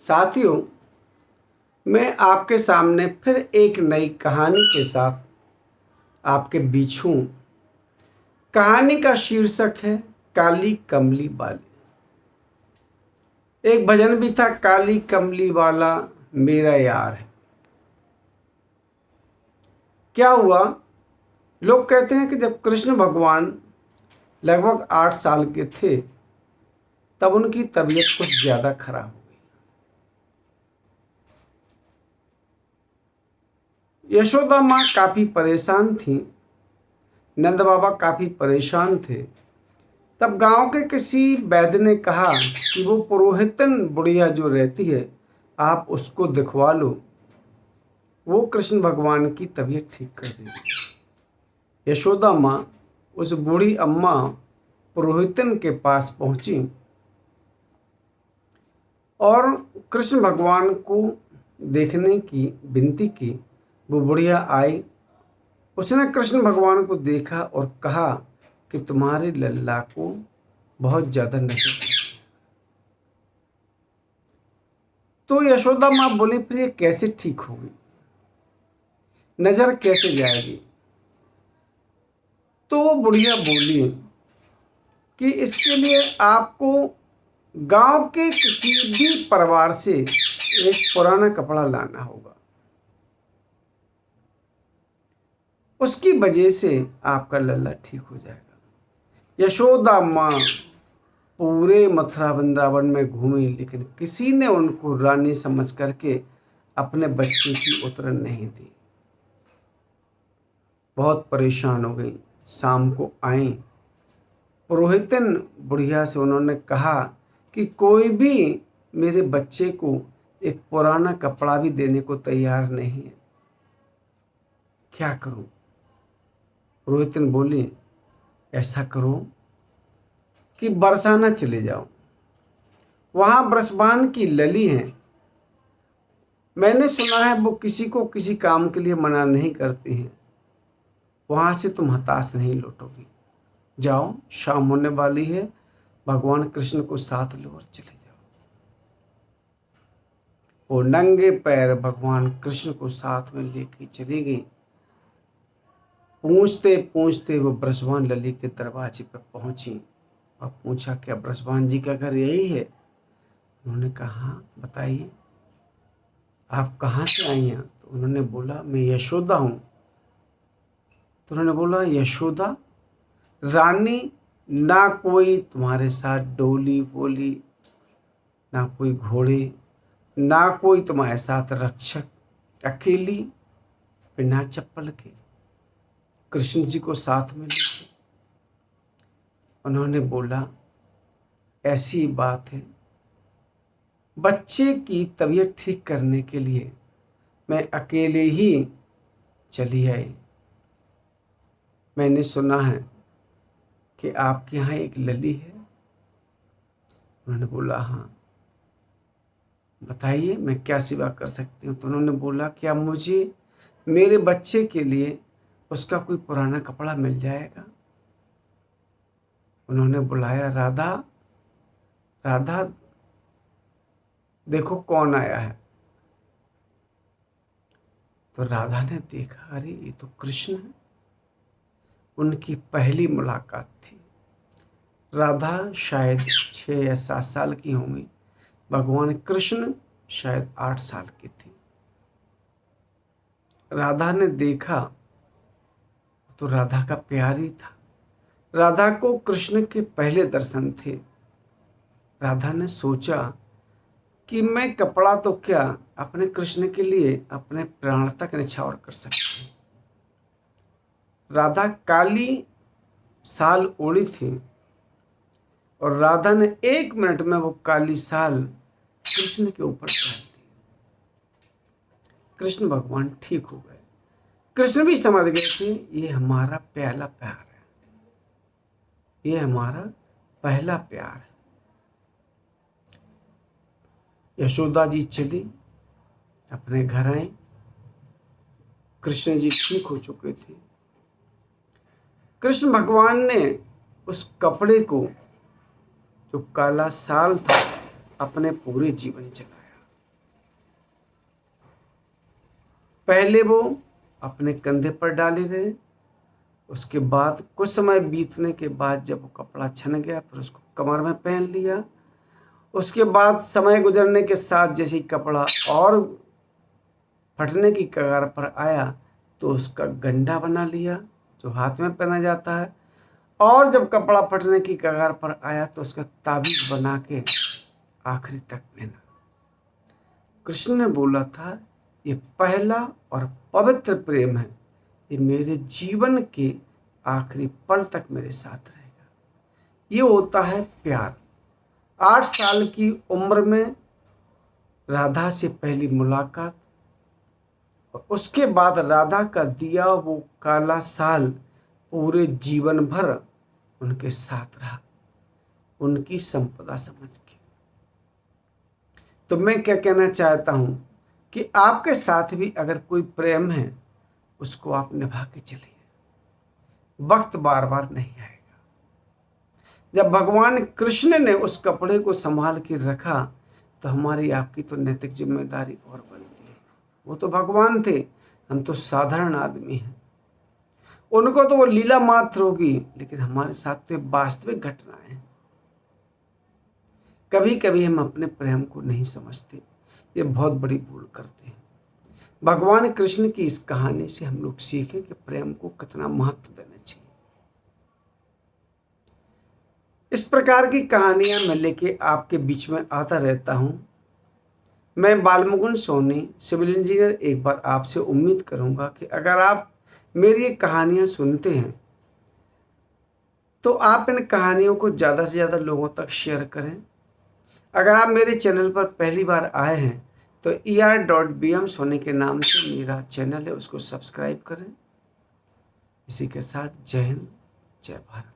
साथियों, मैं आपके सामने फिर एक नई कहानी के साथ आपके बीच हूँ। कहानी का शीर्षक है काली कमली वाली। एक भजन भी था, काली कमली वाला मेरा यार है। क्या हुआ, लोग कहते हैं कि जब कृष्ण भगवान लगभग 8 साल के थे तब उनकी तबीयत कुछ ज़्यादा खराब हो गई। यशोदा माँ काफ़ी परेशान थी, नंद बाबा काफ़ी परेशान थे। तब गांव के किसी वैद्य ने कहा कि वो पुरोहितन बुढ़िया जो रहती है, आप उसको दिखवा लो, वो कृष्ण भगवान की तबीयत ठीक कर देगी। यशोदा माँ उस बूढ़ी अम्मा पुरोहितन के पास पहुंची और कृष्ण भगवान को देखने की विनती की। वो बुढ़िया आई, उसने कृष्ण भगवान को देखा और कहा कि तुम्हारे लल्ला को बहुत ज़्यादा नशा है। तो यशोदा माँ बोली, फिर ये कैसे ठीक होगी, नजर कैसे जाएगी? तो वो बुढ़िया बोली कि इसके लिए आपको गांव के किसी भी परिवार से एक पुराना कपड़ा लाना होगा, उसकी वजह से आपका लल्ला ठीक हो जाएगा। यशोदा माँ पूरे मथुरा वृंदावन में घूमी, लेकिन किसी ने उनको रानी समझ करके अपने बच्चे की उतरन नहीं दी। बहुत परेशान हो गई। शाम को आई, पुरोहितन बुढ़िया से उन्होंने कहा कि कोई भी मेरे बच्चे को एक पुराना कपड़ा भी देने को तैयार नहीं है, क्या करूं? पुरोहितन बोली, ऐसा करो कि बरसाना चले जाओ, वहां ब्रजबान की लली है, मैंने सुना है वो किसी को किसी काम के लिए मना नहीं करती हैं, वहां से तुम हताश नहीं लौटोगी। जाओ, शाम होने वाली है, भगवान कृष्ण को साथ लो और चले जाओ। वो नंगे पैर भगवान कृष्ण को साथ में लेके चली गई। पूछते पूछते वो ब्रजबान लली के दरवाजे पर पहुंची और पूछा, क्या ब्रजबान जी का घर यही है? उन्होंने कहा, बताइए आप कहाँ से आई हैं? तो उन्होंने बोला, मैं यशोदा हूँ। तो उन्होंने बोला, यशोदा रानी, ना कोई तुम्हारे साथ डोली बोली, ना कोई घोड़े, ना कोई तुम्हारे साथ रक्षक, अकेली बिना चप्पल के कृष्ण जी को साथ में लेके। उन्होंने बोला, ऐसी बात है, बच्चे की तबीयत ठीक करने के लिए मैं अकेले ही चली आई। मैंने सुना है कि आपके यहाँ एक लली है। उन्होंने बोला, हाँ बताइए मैं क्या सेवा कर सकती हूँ? तो उन्होंने बोला, क्या मुझे मेरे बच्चे के लिए उसका कोई पुराना कपड़ा मिल जाएगा? उन्होंने बुलाया, राधा राधा देखो कौन आया है। तो राधा ने देखा, अरे ये तो कृष्ण है। उनकी पहली मुलाकात थी। राधा शायद 6 या 7 साल की होंगी, भगवान कृष्ण शायद 8 साल की थी। राधा ने देखा तो राधा का प्यार ही था। राधा को कृष्ण के पहले दर्शन थे। राधा ने सोचा कि मैं कपड़ा तो क्या, अपने कृष्ण के लिए अपने प्राण तक न्यौछावर कर सकती हूँ। राधा काली साल ओढ़ी थी और राधा ने 1 मिनट में वो काली साल कृष्ण के ऊपर डाल दी। कृष्ण भगवान ठीक हो गए। कृष्ण भी समझ गए थे, ये हमारा पहला प्यार है, ये हमारा पहला प्यार है। यशोदा जी चली, अपने घर आई। कृष्ण जी ठीक हो चुके थे। कृष्ण भगवान ने उस कपड़े को, जो काला साल था, अपने पूरे जीवन चलाया। पहले वो अपने कंधे पर डाले रहे, उसके बाद कुछ समय बीतने के बाद जब वो कपड़ा छन गया फिर उसको कमर में पहन लिया। उसके बाद समय गुजरने के साथ जैसे ही कपड़ा और फटने की कगार पर आया तो उसका गंडा बना लिया जो हाथ में पहना जाता है, और जब कपड़ा फटने की कगार पर आया तो उसका ताबीज बना के आखिरी तक पहना। कृष्ण ने बोला था ये पहला और पवित्र प्रेम है, ये मेरे जीवन के आखिरी पल तक मेरे साथ रहेगा। ये होता है प्यार। 8 साल की उम्र में राधा से पहली मुलाकात और उसके बाद राधा का दिया वो काला साल पूरे जीवन भर उनके साथ रहा, उनकी संपदा समझ के। तो मैं क्या कहना चाहता हूं कि आपके साथ भी अगर कोई प्रेम है उसको आप निभा के चलिए, वक्त बार बार नहीं आएगा। जब भगवान कृष्ण ने उस कपड़े को संभाल के रखा तो हमारी आपकी तो नैतिक जिम्मेदारी और बनती है। वो तो भगवान थे, हम तो साधारण आदमी हैं। उनको तो वो लीला मात्र होगी, लेकिन हमारे साथ तो वास्तविक घटनाएं हैं। कभी कभी हम अपने प्रेम को नहीं समझते, ये बहुत बड़ी भूल करते हैं। भगवान कृष्ण की इस कहानी से हम लोग सीखें कि प्रेम को कितना महत्व देना चाहिए। इस प्रकार की कहानियां मैं लेके आपके बीच में आता रहता हूं। मैं बालमुकुंद सोनी, सिविल इंजीनियर, एक बार आपसे उम्मीद करूंगा कि अगर आप मेरी ये कहानियां सुनते हैं तो आप इन कहानियों को ज़्यादा से ज़्यादा लोगों तक शेयर करें। अगर आप मेरे चैनल पर पहली बार आए हैं तो er.bm सोनी के नाम से मेरा चैनल है, उसको सब्सक्राइब करें। इसी के साथ जय हिंद, जय भारत।